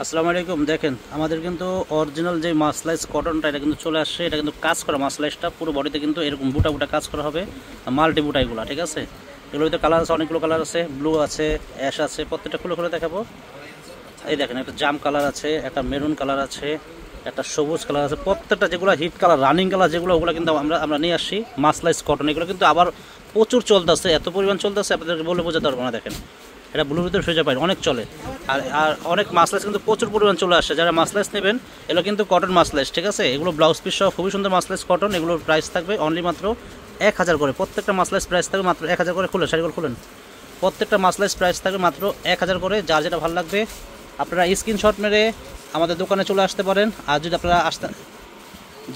আসসালামু আলাইকুম। দেখেন আমাদের কিন্তু অরিজিনাল যে মাসলাইজ কটনটা এটা কিন্তু চলে আসছে। এটা কিন্তু কাজ করা মাসলাইজটা পুরো বডিতে কিন্তু এরকম বুটা বুটা কাজ করা হবে, মাল্টি বুটা এগুলো, ঠিক আছে। এগুলোর ভিতরে কালার আছে, অনেকগুলো কালার আছে, ব্লু আছে, অ্যাশ আছে, প্রত্যেকটা খুলে খুলে দেখাবো। এই দেখেন একটা জাম কালার আছে, একটা মেরুন কালার আছে, একটা সবুজ কালার আছে, প্রত্যেকটা যেগুলো হিট কালার রানিং কালার যেগুলো ওগুলো কিন্তু আমরা নিয়ে আসছি মাসলাইজ কটন। এগুলো কিন্তু আবার প্রচুর চলতেছে, এত পরিমাণ চলতেছে আপনাদেরকে বলে বোঝাতে পারবো না। দেখেন এটা ব্লুর ভিতরে ফ্রেজার পাই অনেক চলে, আর অনেক মাসলাইজ কিন্তু প্রচুর পরিমাণ চলে আসছে। যারা মাসলাইজ নেবেন এগুলো কিন্তু কটন মাসলাইজ, ঠিক আছে। এগুলো ব্লাউজ পিস সহ খুবই সুন্দর মাসলাইজ কটন। এগুলোর প্রাইস থাকবে অনলি মাত্র 1000 করে। প্রত্যেকটা মাসলাইজ প্রাইস থাকবে মাত্র 1000 করে। খুলেন শাড়িগুলো খুলেন, প্রত্যেকটা মাসলাইজ প্রাইস থাকবে মাত্র 1000 করে। যার যেটা ভালো লাগবে আপনারা স্ক্রিনশট মেরে আমাদের দোকানে চলে আসতে পারেন। আর যদি আপনারা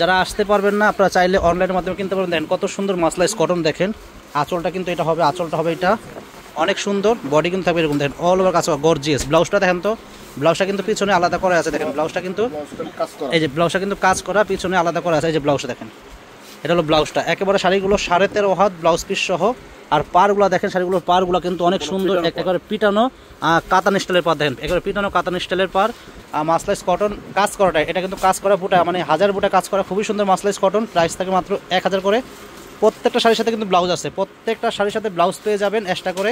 যারা আসতে পারবেন না, আপনারা চাইলে অনলাইনের মাধ্যমে কিনতে পারবেন। দেখেন কত সুন্দর মাসলাইজ কটন। দেখেন আঁচলটা কিন্তু এটা হবে, আঁচলটা হবে এটা অনেক সুন্দর, বডি কিন্তু থাকবে এরকম। দেখেন অল ওভার কাজ গর্জিয়াস। ব্লাউজটা দেখেন তো, ব্লাউজটা কিন্তু পিছনে আলাদা করা আছে। দেখেন ব্লাউজটা কিন্তু এই যে ব্লাউজটা কিন্তু কাজ করা, পিছনে আলাদা করা আছে। এই যে ব্লাউজটা দেখেন, এটা হলো ব্লাউজটা। একেবারে শাড়িগুলো 13.5 হাত ব্লাউজ পিস সহ। আর পারগুলো দেখেন, শাড়িগুলোর পারগুলো কিন্তু অনেক সুন্দর, একেবারে পিটানো কাতান স্টাইলের পার। দেখেন একেবারে পিটানো কাতান স্টাইলের পার। মাসলাইজ কটন কাজ করাটা, এটা কিন্তু কাজ করা বুটা, মানে 1000 বুটা কাজ করা, খুবই সুন্দর মাসলাইজ কটন। প্রাইস থাকে মাত্র 1000 করে। প্রত্যেকটা শাড়ির সাথে কিন্তু ব্লাউজ আছে, প্রত্যেকটা শাড়ির সাথে ব্লাউজ পেয়ে যাবেন এক্সট্রা করে।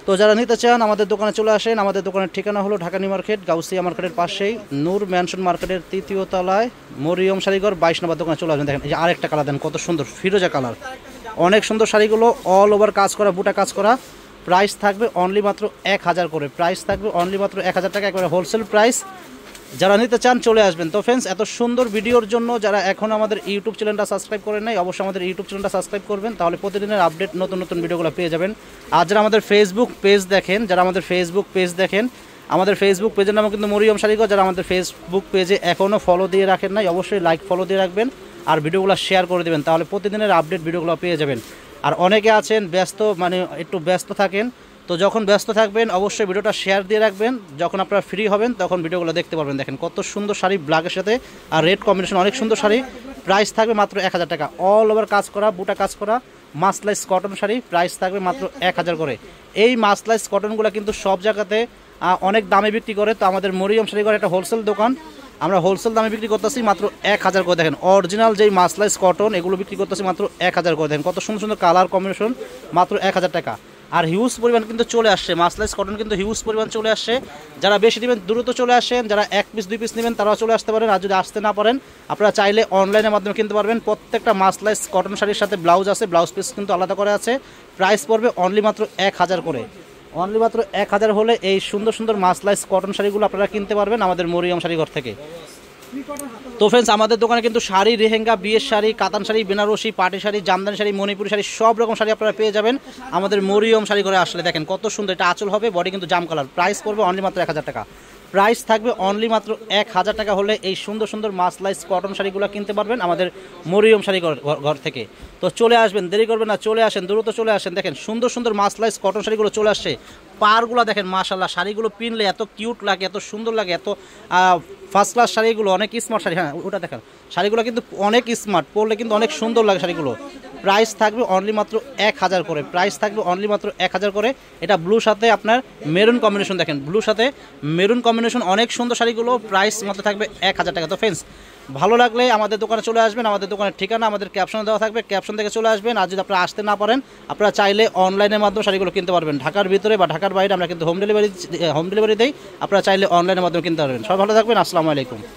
তো যারা নিতে চান আমাদের দোকানে চলে আসেন। আমাদের দোকানের ঠিকানা হলো ঢাকা নিউ মার্কেট, গাউসিয়া মার্কেটের পাশেই নূর ম্যানশন মার্কেটের 3য় তলায় মরিয়ম শাড়িঘর 22 নম্বর দোকানে চলে আসবেন। দেখেন এই যে আরেকটা কালার, দেন কত সুন্দর ফিরোজা কালার, অনেক সুন্দর শাড়িগুলো অল ওভার কাজ করা, বুটা কাজ করা। প্রাইস থাকবে অনলি মাত্র 1000 করে। প্রাইস থাকবে অনলি মাত্র 1000 টাকা, একবারে হোলসেল প্রাইস। যারা নিতে চান চলে আসবেন। তো ফ্রেন্ডস, এত সুন্দর ভিডিওর জন্য যারা এখন আমাদের ইউটিউব চ্যানেলটা সাবস্ক্রাইব করেন নাই, অবশ্যই আমাদের ইউটিউব চ্যানেলটা সাবস্ক্রাইব করবেন, তাহলে প্রতিদিনের আপডেট নতুন নতুন ভিডিওগুলো পেয়ে যাবেন। আর যারা আমাদের ফেসবুক পেজ দেখেন, আমাদের ফেসবুক পেজের নামও কিন্তু মরিয়ম শাড়িঘর। যারা আমাদের ফেসবুক পেজে এখনও ফলো দিয়ে রাখেন নাই, অবশ্যই লাইক ফলো দিয়ে রাখবেন আর ভিডিওগুলো শেয়ার করে দেবেন, তাহলে প্রতিদিনের আপডেট ভিডিওগুলো পেয়ে যাবেন। আর অনেকে আছেন ব্যস্ত, মানে একটু ব্যস্ত থাকেন, তো যখন ব্যস্ত থাকবেন অবশ্যই ভিডিওটা শেয়ার দিয়ে রাখবেন। যখন আপনারা ফ্রি হবেন তখন ভিডিওগুলো দেখতে পারবেন। দেখেন কত সুন্দর শাড়ি, ব্ল্যাকের সাথে আর রেড কম্বিনেশন, অনেক সুন্দর শাড়ি। প্রাইস থাকবে মাত্র 1000 টাকা। অল ওভার কাজ করা, বুটা কাজ করা মাসলাইজ কটন শাড়ি। প্রাইস থাকবে মাত্র 1000 করে। এই মাসলাইজ কটনগুলো কিন্তু সব জায়গাতে অনেক দামে বিক্রি করে। তো আমাদের মরিয়ম শাড়িঘর একটা হোলসেল দোকান, আমরা হোলসেল দামে বিক্রি করতেছি মাত্র 1000 করে। দেখেন অরিজিনাল যেই মাসলাইজ কটন এগুলো বিক্রি করতেছি মাত্র 1000 করে। দেখেন কত সুন্দর সুন্দর কালার কম্বিনেশন, মাত্র 1000 টাকা। আর হিউজ পরিমাণ কিন্তু চলে আসছে, মাসলাইজ কটন কিন্তু হিউজ পরিমাণ চলে আসছে। যারা বেশি নেবেন দ্রুত চলে আসেন, যারা 1 পিস 2 পিস নেবেন তারাও চলে আসতে পারেন। আর যদি আসতে না পারেন আপনারা চাইলে অনলাইনের মাধ্যমে কিনতে পারবেন। প্রত্যেকটা মাসলাইজ কটন শাড়ির সাথে ব্লাউজ আছে, ব্লাউজ পিস কিন্তু আলাদা করে আছে। প্রাইস পড়বে অনলি মাত্র 1000 করে। অনলি মাত্র 1000 হলে এই সুন্দর সুন্দর মাসলাইজ কটন শাড়িগুলো আপনারা কিনতে পারবেন আমাদের মরিয়ম শাড়িঘর থেকে। তো ফ্রেন্ডস, আমাদের দোকানে কিন্তু শাড়ি, লেহেঙ্গা, বিয়ের শাড়ি, কাতান শাড়ি, বেনারসি, পাটি শাড়ি, জামদানি শাড়ি, মণিপুরি শাড়ি, সব রকম শাড়ি আপনারা পেয়ে যাবেন আমাদের মরিয়ম শাড়িঘরে আসলে। দেখেন কত সুন্দর, এটা আঁচল হবে, বডি কিন্তু জাম কালার। প্রাইস পড়বে অনলি মাত্র 1000 টাকা। প্রাইস থাকবে অনলি মাত্র 1000 টাকা হলে এই সুন্দর সুন্দর মাসলাইজ কটন শাড়িগুলো কিনতে পারবেন আমাদের মরিয়ম শাড়িঘর ঘর থেকে। তো চলে আসবেন, দেরি করবেন না, চলে আসেন, দ্রুত চলে আসেন। দেখেন সুন্দর সুন্দর মাসলাইজ কটন শাড়িগুলো চলে আসছে। পারগুলো দেখেন মাশাআল্লাহ, শাড়িগুলো পিনলে এত কিউট লাগে, এত সুন্দর লাগে, এত ফার্স্ট ক্লাস শাড়িগুলো, অনেক স্মার্ট শাড়ি। হ্যাঁ ওটা দেখেন, শাড়িগুলো কিন্তু অনেক স্মার্ট, পরলে কিন্তু অনেক সুন্দর লাগে শাড়িগুলো। প্রাইস থাকবে অনলি মাত্র 1000 করে। প্রাইস থাকবে অনলি মাত্র 1000 করে। এটা ব্লুর সাথে আপনার মেরুন কম্বিনেশন, দেখেন ব্লুর সাথে মেরুন কম্বিনেশন, অনেক সুন্দর শাড়িগুলো। প্রাইস মাত্র থাকবে 1000 টাকা। তো ফ্রেন্ডস, ভালো লাগলে আমাদের দোকানে চলে আসবেন। আমাদের দোকানের ঠিকানা আমাদের ক্যাপশনে দেওয়া থাকবে, ক্যাপশন থেকে চলে আসবেন। আর যদি আপনারা আসতে না পারেন আপনারা চাইলে অনলাইনের মাধ্যমে শাড়িগুলো কিনতে পারবেন। ঢাকার ভিতরে বা ঢাকার বাইরে আমরা কিন্তু হোম ডেলিভারি দেই। আপনারা চাইলে অনলাইনের মাধ্যমে কিনতে পারবেন। সবাই ভালো থাকবেন। আসসালামু আলাইকুম।